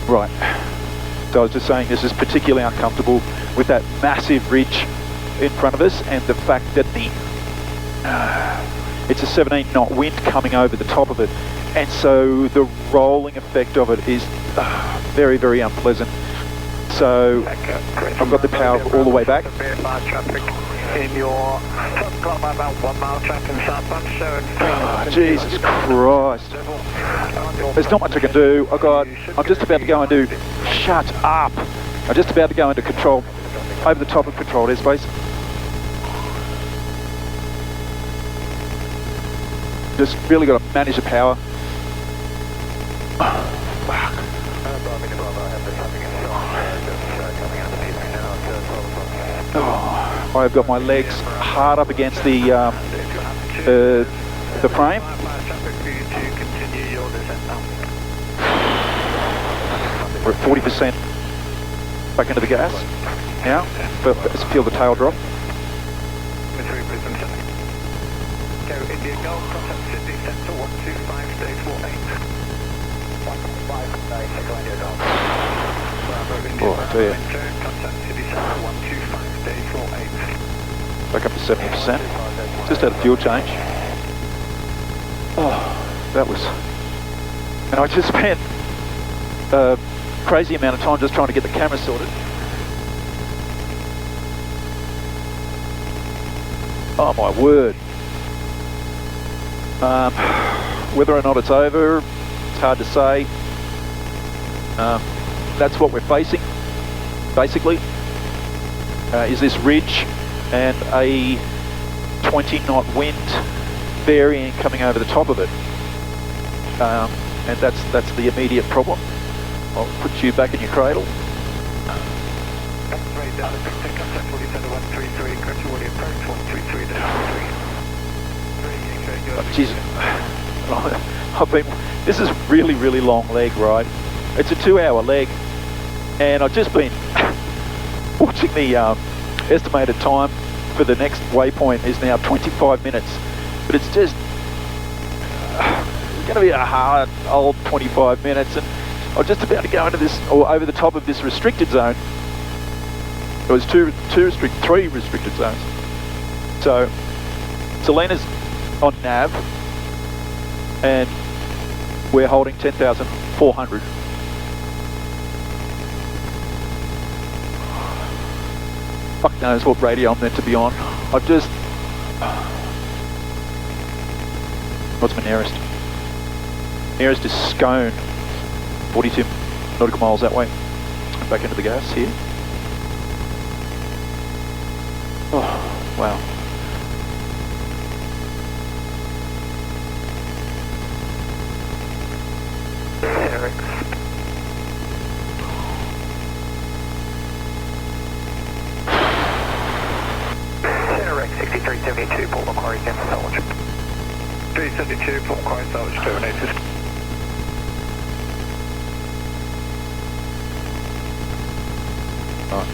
Right. So I was just saying this is particularly uncomfortable with that massive ridge in front of us and the fact that it's a 17 knot wind coming over the top of it, and so the rolling effect of it is very, very unpleasant. So I've got the power all the way back. In your about 1 mile track in southbound, oh, Jesus Christ. There's not much I can do. I'm just about to go into, shut up. I'm just about to go into control, over the top of controlled airspace. Just really got to manage the power. Fuck. Oh, I've got my legs hard up against the frame. We're at 40% back into the gas now, but let's feel the tail drop. Oh dear. Back up to 70%. Just had a fuel change. Oh, that was... And I just spent a crazy amount of time just trying to get the camera sorted. Oh my word. Whether or not it's over, it's hard to say. That's what we're facing, basically, is this ridge and a 20 knot wind varying coming over the top of it. And that's the immediate problem. I'll put you back in your cradle. Jesus. This is really, really long leg ride. It's a 2-hour leg, and I've just been watching the estimated time for the next waypoint is now 25 minutes, but it's just it's going to be a hard old 25 minutes, and I'm just about to go into this, or over the top of this restricted zone. It was three restricted zones. So Selena's on nav, and we're holding 10,400. Fuck knows what radio I'm meant to be on. I've just... What's my nearest? Nearest is Scone. 42 nautical miles that way. Back into the gas here. Oh, wow. Eric 6372, Port Macquarie, Denver, Salvage. 372, Port Macquarie, Salvage, terminated. Alright.